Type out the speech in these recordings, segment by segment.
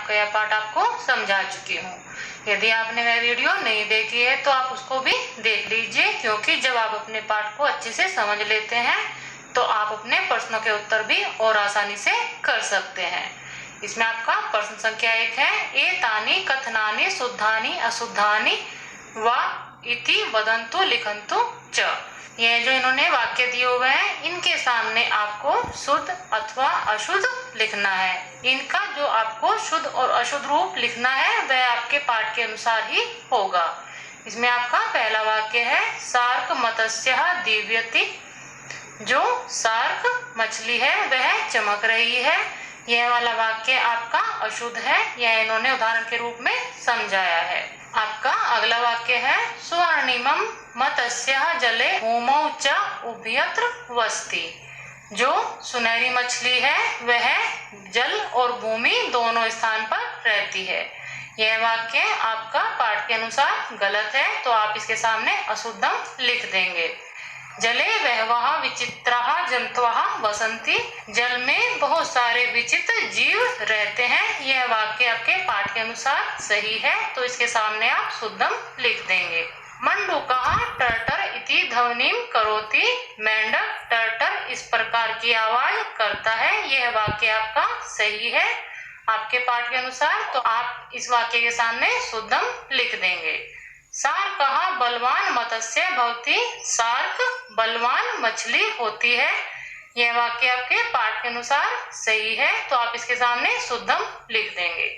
आपका यह पाठ आपको समझा चुकी हूँ। यदि आपने वह वीडियो नहीं देखी है तो आप उसको भी देख लीजिए, क्योंकि जब आप अपने पाठ को अच्छे से समझ लेते हैं तो आप अपने प्रश्नों के उत्तर भी और आसानी से कर सकते हैं। इसमें आपका प्रश्न संख्या 1 है, एतानि कथनानि शुद्धानि अशुद्धानि वा इति वदन्तु लिखन्तु च। यह जो इन्होंने वाक्य दिए हुए हैं, इनके सामने आपको शुद्ध अथवा अशुद्ध लिखना है। इनका जो आपको शुद्ध और अशुद्ध रूप लिखना है वह आपके पाठ के अनुसार ही होगा। इसमें आपका पहला वाक्य है, सार्क मत्स्यः दीव्यति। जो सार्क मछली है वह चमक रही है। यह वाला वाक्य आपका अशुद्ध है, यह इन्होंने उदाहरण के रूप में समझाया है। आपका अगला वाक्य है, स्वर्णिमं मत्स्यः जले भूमौ च उभयत्र वसति। जो सुनहरी मछली है वह जल और भूमि दोनों स्थान पर रहती है। यह वाक्य आपका पाठ के अनुसार गलत है, तो आप इसके सामने अशुद्धम लिख देंगे। जले बहवः विचित्राः जन्तवः वसन्ति। जल में बहुत सारे विचित्र जीव रहते हैं। यह वाक्य आपके पाठ के अनुसार सही है, तो इसके सामने आप शुद्धम लिख देंगे। मंडूकः टर्टर इति ध्वनिं करोति। मेंढक टर्टर इस प्रकार की आवाज करता है। यह वाक्य आपका सही है आपके पाठ के अनुसार, तो आप इस वाक्य के सामने शुद्धम लिख देंगे। सार्कः बलवान मत्स्य भवति। सार्क बलवान मछली होती है। यह वाक्य आपके पाठ के अनुसार सही है, तो आप इसके सामने शुद्धम लिख देंगे।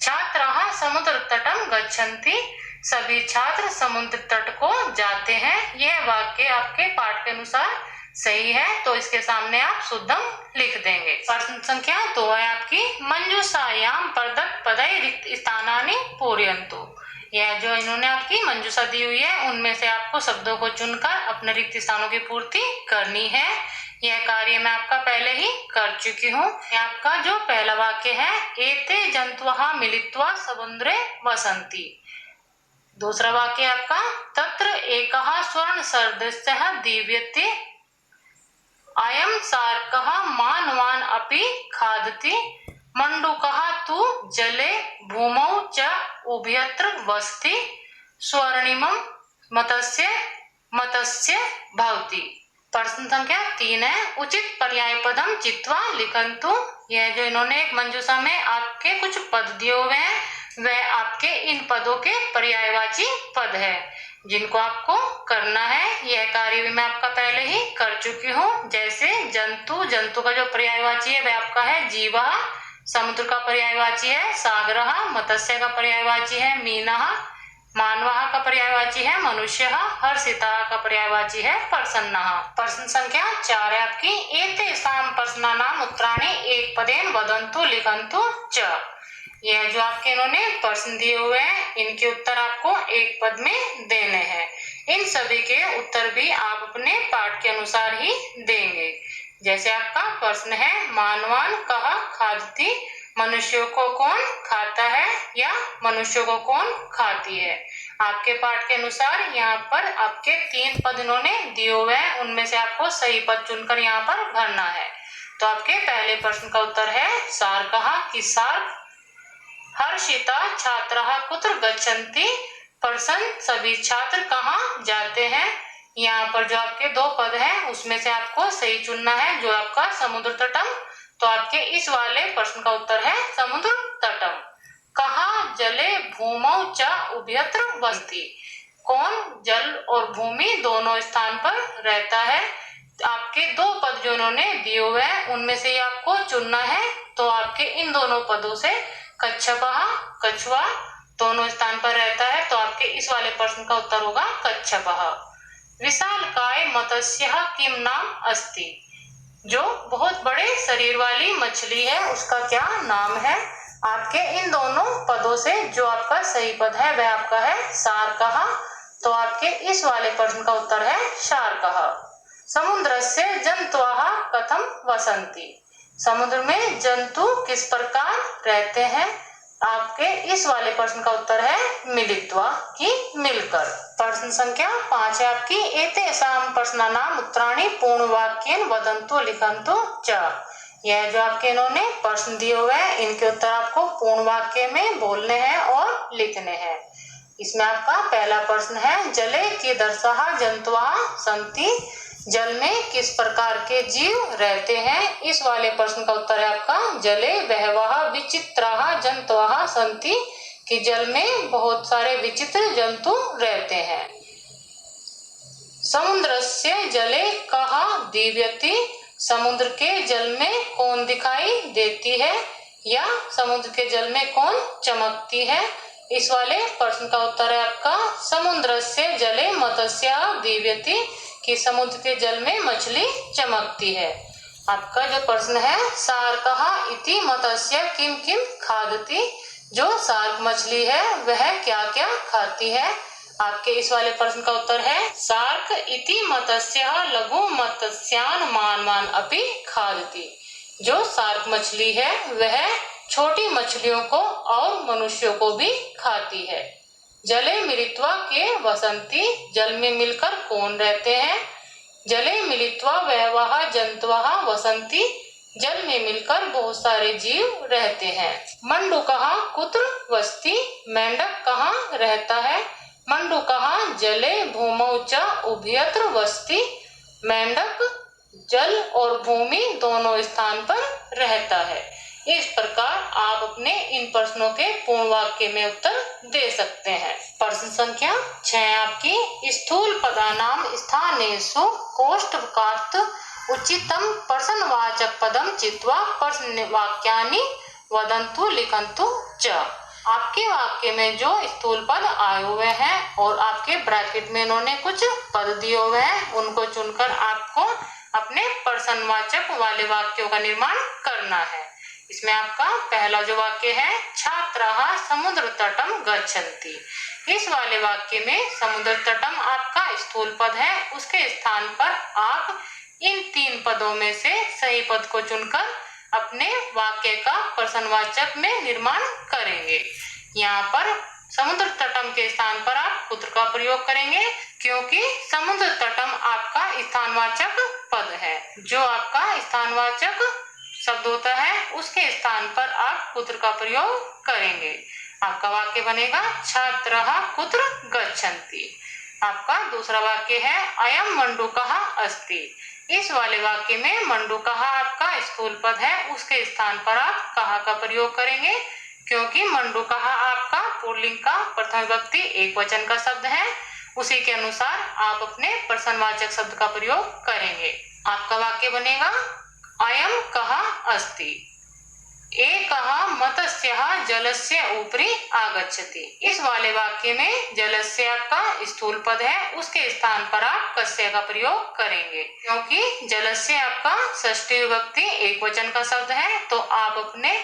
छात्राः समुद्र तटं गच्छन्ति। सभी छात्र समुद्र तट को जाते हैं। यह वाक्य आपके पाठ के अनुसार सही है, तो इसके सामने आप शुद्धम लिख देंगे। प्रश्न संख्या 2 है आपकी, मंजूषायां प्रदत्त पदै रिक्त स्थानानि पूरयन्तु। यह जो इन्होंने आपकी मंजूषा दी हुई है, उनमें से आपको शब्दों को चुनकर अपने रिक्त स्थानों की पूर्ति करनी है। यह कार्य मैं आपका पहले ही कर चुकी हूँ। आपका जो पहला वाक्य है, एते जन्तवः मिलित्वा समुद्रे वसन्ति। दूसरा वाक्य आपका, तत्र एकः स्वर्ण सदृशः दीव्यते। अयं सार्कः मानवान् अपि खादति। मंडूकः तु जले भूमौ च उभयत्र वसति। स्वर्णिमं मत्स्य भवति। प्रश्न संख्या 3 है, उचित पर्याय पदम चित्वा लिखन्तु। यह जो इन्होंने एक मंजूषा में आपके कुछ पद दिए हुए हैं, वह आपके इन पदों के पर्यायवाची पद है जिनको आपको करना है। यह कार्य भी मैं आपका पहले ही कर चुकी हूँ। जैसे जंतु, जंतु का जो पर्यायवाची है वह आपका है जीवः। समुद्र का पर्यायवाची है सागरः। मत्स्य का पर्यायवाची है मीनः। मानवः का पर्यायवाची है मनुष्यः। हर्षितः का पर्यायवाची है प्रसन्नः। प्रश्न संख्या 4 है आपकी, एतेषां प्रश्नानाम् उत्तराणि एकपदेन वदन्तु लिखन्तु च। यह जो आपके इन्होंने प्रश्न दिए हुए हैं, इनके उत्तर आपको एक पद में देने हैं। इन सभी के उत्तर भी आप अपने पाठ के अनुसार ही देंगे। जैसे आपका प्रश्न है, मानवान कह खादती। मनुष्यों को कौन खाता है या मनुष्यों को कौन खाती है। आपके पाठ के अनुसार यहाँ पर आपके 3 पद इन्होंने दिए हुए हैं, उनमें से आपको सही पद चुनकर यहाँ पर भरना है। तो आपके पहले प्रश्न का उत्तर है सार्कः कि सार्क। हर्षिता छात्रः कुत्र गच्छन्ति। प्रसन्न सभी छात्र कहाँ जाते हैं। यहाँ पर जो आपके 2 पद हैं उसमें से आपको सही चुनना है, जो आपका समुद्र तटम। तो आपके इस वाले प्रश्न का उत्तर है समुद्र तटम। कहाँ जले भूमौ च उभयत्र वसति। कौन जल और भूमि दोनों स्थान पर रहता है। आपके 2 पद जो उन्होंने दिए हुए हैं उनमें से आपको चुनना है। तो आपके इन दोनों पदों से कच्छपः कछुआ दोनों स्थान पर रहता है, तो आपके इस वाले प्रश्न का उत्तर होगा कच्छपः। विशालकाय मत्स्यः किम नाम अस्ति। जो बहुत बड़े शरीर वाली मछली है उसका क्या नाम है। आपके इन दोनों पदों से जो आपका सही पद है वह आपका है शार्कः। तो आपके इस वाले प्रश्न का उत्तर है शार्कः। समुद्रस्य जन्तवः कथम वसन्ति। समुद्र में जंतु किस प्रकार रहते हैं। आपके इस वाले प्रश्न का उत्तर है मिलित्वा की मिलकर। प्रश्न संख्या 5 है आपकी, एतेषां प्रश्नानाम् उत्तराणि पूर्णवाक्येन वदन्तु लिखन्तु च। यह जो आपके इन्होंने प्रश्न दिए हुए हैं, इनके उत्तर आपको पूर्ण वाक्य में बोलने हैं और लिखने हैं। इसमें आपका पहला प्रश्न है, जले कीदृशाः जन्तवः सन्ति, जल में किस प्रकार के जीव रहते हैं। इस वाले प्रश्न का उत्तर है आपका जले बहवः विचित्राः जन्तवः सन्ति, कि जल में बहुत सारे विचित्र जंतु रहते हैं। समुद्रस्य जले कः दीव्यति, समुद्र के जल में कौन दिखाई देती है, या समुद्र के जल में कौन चमकती है। इस वाले प्रश्न का उत्तर है आपका समुद्रस्य जले मत्स्यः दीव्यति, कि समुद्र के जल में मछली चमकती है। आपका जो प्रश्न है, शार्कः इति मत्स्य किम किम खादति, जो शार्क मछली है वह क्या क्या खाती है। आपके इस वाले प्रश्न का उत्तर है, शार्क इति मत्स्यः लघु मत्स्यान् मानवान् अपि खादति, जो शार्क मछली है वह छोटी मछलियों को और मनुष्यों को भी खाती है। जले मिलित्वा के वसन्ति, जल में मिलकर कौन रहते हैं। जले मिलित्वा बहवः जन्तवः वसन्ति, जल में मिलकर बहुत सारे जीव रहते हैं। मंडूकः कुत्र वसति, मेंढक कहाँ रहता है। मंडूकः जले भूमौ च उभयत्र वसति, मेंढक जल और भूमि दोनों स्थान पर रहता है। इस प्रकार आप अपने इन प्रश्नों के पूर्ण वाक्य में उत्तर दे सकते हैं। प्रश्न संख्या 6 आपकी, स्थूल पदानाम स्थानेषु कोष्ठकात् उचितम प्रश्नवाचक पदम चित्वा प्रश्न वाक्यानि वदन्तु लिखन्तु च। आपके वाक्य में जो स्थूल पद आए हुए हैं और आपके ब्रैकेट में इन्होंने कुछ पद दिए हुए हैं, उनको चुनकर आपको अपने प्रश्नवाचक वाले वाक्यों का निर्माण करना है। इसमें आपका पहला जो वाक्य है, छात्राः समुद्र तटम गच्छन्ति। इस वाले वाक्य में समुद्र तटम आपका स्थूल पद है, उसके स्थान पर आप इन 3 पदों में से सही पद को चुनकर अपने वाक्य का प्रश्नवाचक में निर्माण करेंगे। यहाँ पर समुद्र तटम के स्थान पर आप कुत्र का प्रयोग करेंगे, क्योंकि समुद्र तटम आपका स्थानवाचक पद है। जो आपका स्थानवाचक शब्द होता है उसके स्थान पर आप कुत्र का प्रयोग करेंगे। आपका वाक्य बनेगा, छात्राः कुत्र गच्छन्ति। आपका दूसरा वाक्य है, अयम मंडूकः अस्ति। इस वाले वाक्य में मंडूकः आपका स्थूल पद है, उसके स्थान पर आप कः का प्रयोग करेंगे, क्योंकि मंडूकः आपका पुल्लिंग का प्रथम विभक्ति एकवचन का शब्द है। उसी के अनुसार आप अपने प्रश्नवाचक शब्द का प्रयोग करेंगे। आपका वाक्य बनेगा, अयम कः अस्ति। एकः मत्स्यः जलस्य ऊपरी आगच्छति। इस वाले वाक्य में जलस्य आपका स्थूल पद है, उसके स्थान पर आप कस्य का प्रयोग करेंगे, क्योंकि जलस्य आपका षष्ठी विभक्ति एकवचन का शब्द है। तो आप अपने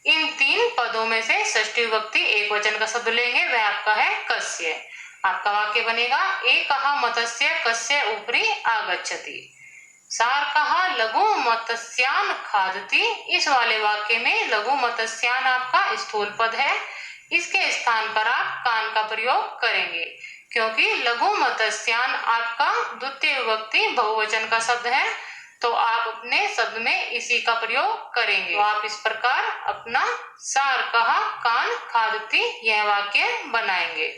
इन 3 पदों में से षष्ठी विभक्ति एकवचन का शब्द लेंगे, वह आपका है कस्य। आपका वाक्य बनेगा, एकः मत्स्य कस्य ऊपरी आगच्छति। शार्कः लघु मत्स्यान् खादति। इस वाले वाक्य में लघु मत्स्यान् आपका स्थूल पद है, इसके स्थान पर आप कान का प्रयोग करेंगे, क्योंकि लघु मत्स्यान् आपका द्वितीय विभक्ति बहुवचन का शब्द है। तो आप अपने शब्द में इसी का प्रयोग करेंगे। तो आप इस प्रकार अपना शार्कः कान खादति यह वाक्य बनाएंगे।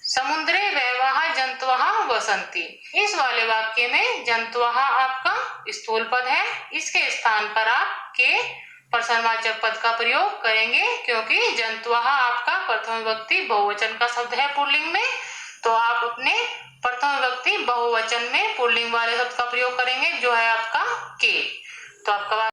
समुद्रे बहवः जन्तवः वसन्ति। इस वाले वाक्य में जन्तवः आपका स्थूल पद है, इसके स्थान पर आप के प्रश्नवाचक पद का प्रयोग करेंगे, क्योंकि जन्तवः आपका प्रथम विभक्ति बहुवचन का शब्द है पुल्लिंग में। तो आप अपने प्रथम विभक्ति बहुवचन में पुल्लिंग वाले शब्द का प्रयोग करेंगे, जो है आपका के। तो आपका